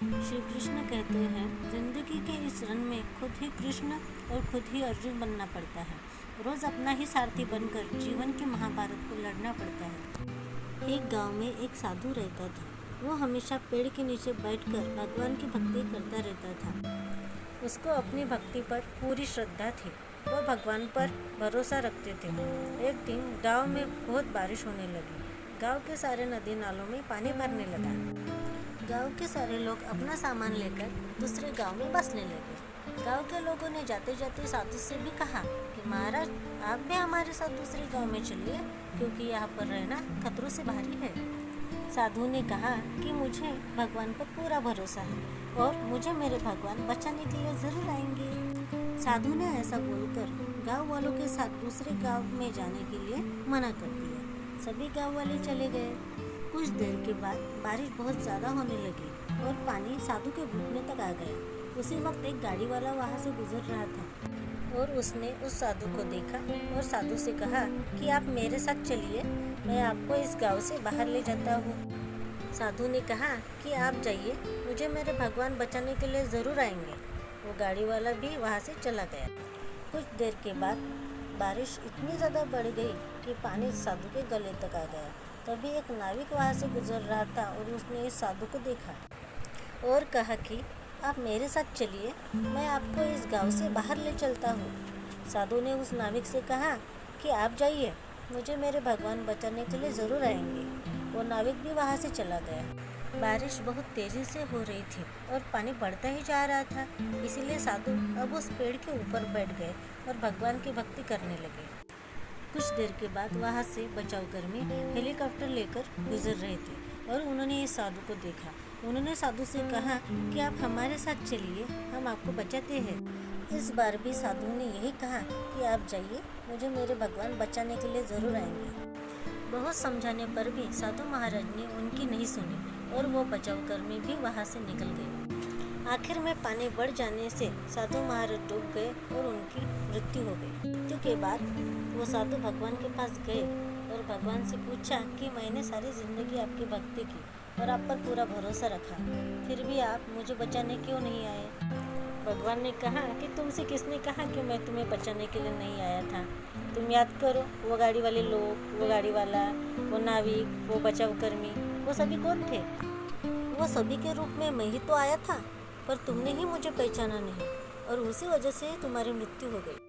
श्री कृष्ण कहते हैं, जिंदगी के इस रन में खुद ही कृष्ण और खुद ही अर्जुन बनना पड़ता है। रोज अपना ही सारथी बनकर जीवन के महाभारत को लड़ना पड़ता है। एक गांव में एक साधु रहता था। वो हमेशा पेड़ के नीचे बैठकर भगवान की भक्ति करता रहता था। उसको अपनी भक्ति पर पूरी श्रद्धा थी। वो भगवान पर भरोसा रखते थे। एक दिन गांव में बहुत बारिश होने लगी। गांव के सारे नदी नालों में पानी भरने लगा। गांव के सारे लोग अपना सामान लेकर दूसरे गांव में बसने लगे। गांव के लोगों ने जाते जाते साधु से भी कहा कि महाराज, आप भी हमारे साथ दूसरे गांव में चलिए, क्योंकि यहाँ पर रहना खतरों से भारी है। साधु ने कहा कि मुझे भगवान पर पूरा भरोसा है और मुझे मेरे भगवान बचाने के लिए जरूर आएंगे। साधु ने ऐसा बोलकर गांव वालों के साथ दूसरे गांव में जाने के लिए मना कर दिया। सभी गांव वाले चले गए। कुछ देर के बाद बारिश बहुत ज़्यादा होने लगी और पानी साधु के घुटने तक आ गया। उसी वक्त एक गाड़ी वाला वहाँ से गुजर रहा था और उसने उस साधु को देखा और साधु से कहा कि आप मेरे साथ चलिए, मैं आपको इस गांव से बाहर ले जाता हूँ। साधु ने कहा कि आप जाइए, मुझे मेरे भगवान बचाने के लिए ज़रूर आएंगे। वो गाड़ी वाला भी वहाँ से चला गया। कुछ देर के बाद बारिश इतनी ज़्यादा बढ़ गई कि पानी साधु के गले तक आ गया। तभी एक नाविक वहाँ से गुजर रहा था और उसने इस साधु को देखा और कहा कि आप मेरे साथ चलिए, मैं आपको इस गांव से बाहर ले चलता हूँ। साधु ने उस नाविक से कहा कि आप जाइए, मुझे मेरे भगवान बचाने के लिए ज़रूर आएंगे। वो नाविक भी वहाँ से चला गया। बारिश बहुत तेज़ी से हो रही थी और पानी बढ़ता ही जा रहा था, इसीलिए साधु अब उस पेड़ के ऊपर बैठ गए और भगवान की भक्ति करने लगे। कुछ देर के बाद वहाँ से बचाव कर्मी हेलीकॉप्टर लेकर गुजर रहे थे और उन्होंने इस साधु को देखा। उन्होंने साधु से कहा कि आप हमारे साथ चलिए, हम आपको बचाते हैं। इस बार भी साधु ने यही कहा कि आप जाइए, मुझे मेरे भगवान बचाने के लिए ज़रूर आएंगे। बहुत समझाने पर भी साधु महाराज ने उनकी नहीं सुनी और वो बचाव कर्मी भी वहाँ से निकल गए। आखिर में पानी बढ़ जाने से साधु महाराज डूब गए और उनकी मृत्यु हो गई। मृत्यु के बाद वो साधु भगवान के पास गए और भगवान से पूछा कि मैंने सारी ज़िंदगी आपकी भक्ति की और आप पर पूरा भरोसा रखा, फिर भी आप मुझे बचाने क्यों नहीं आए? भगवान ने कहा कि तुमसे किसने कहा कि मैं तुम्हें बचाने के लिए नहीं आया था? तुम याद करो, वो गाड़ी वाले लोग, वो गाड़ी वाला, वो नाविक, वो बचाव कर्मी, वो सभी कौन थे? वो सभी के रूप में मैं ही तो आया था, पर तुमने ही मुझे पहचाना नहीं और उसी वजह से तुम्हारी मृत्यु हो गई।